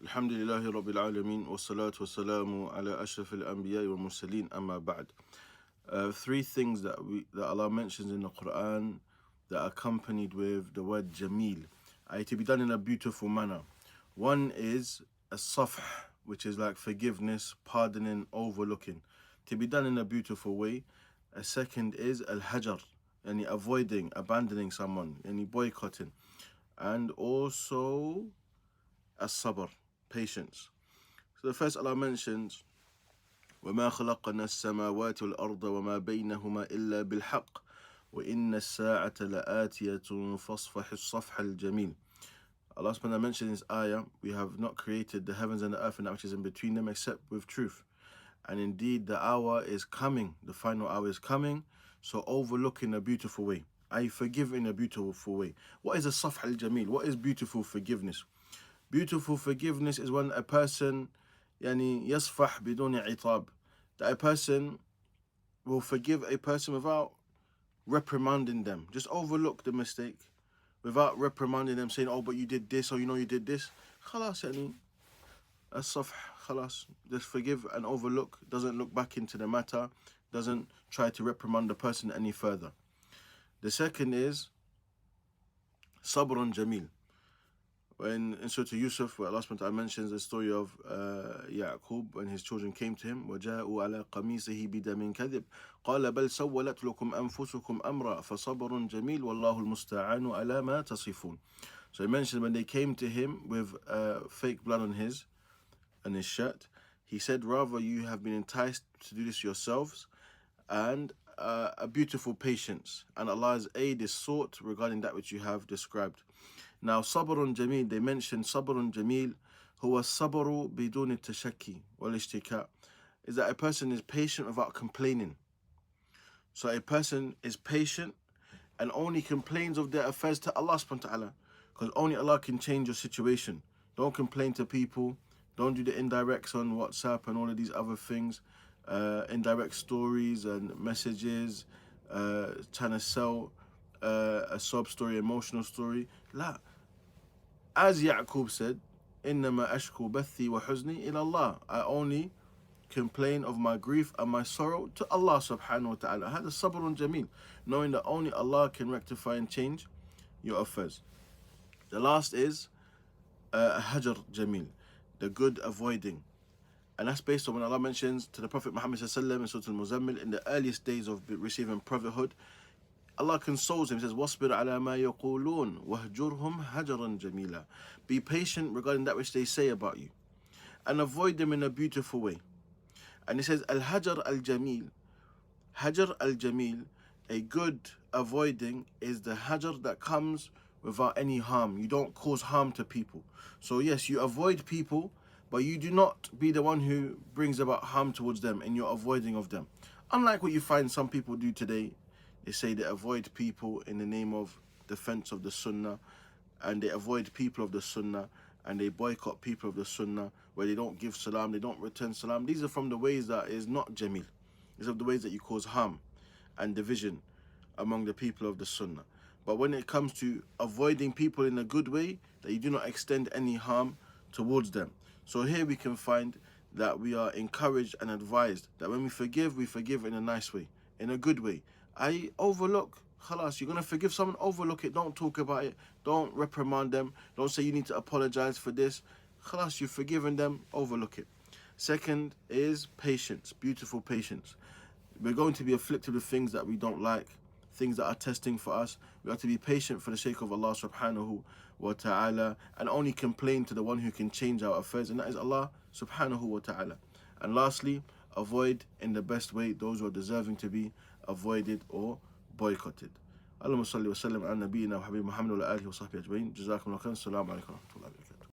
Alhamdulillahi Rabbil Alameen wa salatu wa salamu ala ashraf al-anbiya wa mursaleen amma ba'd. Three things that Allah mentions in the Quran that are accompanied with the word Jameel, to be done in a beautiful manner. One is as-safh, which is like forgiveness, pardoning, overlooking, to be done in a beautiful way. A second is al-hajar, any avoiding, abandoning someone, any boycotting, and also as-sabr, patience. So the first Allah mentions, وَمَا خَلَقْنَا السَّمَاوَاتِ وَالْأَرْضَ وَمَا بَيْنَهُمَا إِلَّا بِالْحَقِّ وَإِنَّ السَّاعَةَ لَآتِيَةٌ فَاصْفَحِ الصَّفْحَ الْجَمِيلَ. Allah subhanahu wa ta'ala mentioned in this ayah, we have not created the heavens and the earth and that which is in between them except with truth. And indeed the hour is coming, the final hour is coming, so overlook in a beautiful way. I forgive in a beautiful way. What is a safh al-jamil? What is beautiful forgiveness? Beautiful forgiveness is when a person يصفح بدون عتاب, that a person will forgive a person without reprimanding them. Just overlook the mistake without reprimanding them, saying, oh, but you did this, or you did this. خلاص الصفح, خلاص. Just forgive and overlook. Doesn't look back into the matter. Doesn't try to reprimand the person any further. The second is صبر جميل. When in Surah Yusuf, where Allah subhanahu wa ta'ala mentions the story of Ya'qub when his children came to him, وَجَاءُوا عَلَى قَمِيصِهِ بِدَمٍ كَذِبٍ قَالَ بَلْ سَوَّلَتْ لَكُمْ أَنفُسُكُمْ أَمْرًا فَصَبْرٌ جَمِيلٌ وَاللَّهُ الْمُسْتَعَانُ عَلَى مَا تَصِفُونَ. So he mentioned when they came to him with fake blood on his shirt, he said, rather you have been enticed to do this yourselves, and a beautiful patience, and Allah's aid is sought regarding that which you have described. Now, sabrun jameel, they mentioned sabrun jameel, huwa sabru bidun tashakki wal ishtika, is that a person is patient without complaining. So a person is patient and only complains of their affairs to Allah subhanahu wa ta'ala, because only Allah can change your situation. Don't complain to people. Don't do the indirects on WhatsApp and all of these other things, indirect stories and messages, trying to sell a sob story, emotional story. La. As Ya'qub said, إِنَّمَا أَشْكُو بَثِّي وَحُزْنِي إِلَى اللَّهِ, I only complain of my grief and my sorrow to Allah subhanahu wa ta'ala. هذا صبر جميل, knowing that only Allah can rectify and change your affairs. The last is hajar jamil, the good avoiding. And that's based on when Allah mentions to the Prophet Muhammad sallallahu alaihi wasallam in Surah Al-Muzammil, in the earliest days of receiving prophethood, Allah consoles him. He says, وَاصْبِرْ عَلَى مَا يَقُولُونَ وَهْجُرْهُمْ هَجَرًا جَمِيلًا. Be patient regarding that which they say about you, and avoid them in a beautiful way. And he says, Al-Hajar Al-Jamil, Hajar Al-Jamil, a good avoiding is the Hajar that comes without any harm. You don't cause harm to people. So yes, you avoid people, but you do not be the one who brings about harm towards them in your avoiding of them. Unlike what you find some people do today, they say they avoid people in the name of defense of the Sunnah, and they avoid people of the Sunnah, and they boycott people of the Sunnah, where they don't give salam, they don't return salam. These are from the ways that is not Jamil. These are the ways that you cause harm and division among the people of the Sunnah. But when it comes to avoiding people in a good way, that you do not extend any harm towards them. So here we can find that we are encouraged and advised that when we forgive in a nice way, in a good way. I overlook. Khalas, you're going to forgive someone, overlook it. Don't talk about it. Don't reprimand them. Don't say you need to apologize for this. Khalas, you've forgiven them, overlook it. Second is patience, beautiful patience. We're going to be afflicted with things that we don't like, things that are testing for us. We have to be patient for the sake of Allah subhanahu wa ta'ala, and only complain to the one who can change our affairs, and that is Allah subhanahu wa ta'ala. And lastly, avoid in the best way those who are deserving to be avoided or boycotted. Allahumma salli wa sallim ala nabiyyina wa habib Muhammad wa alihi wa sahbihi ajma'in. Jazakumullah khairan. Assalamu alaikum wa rahmatullahi wa barakatuh.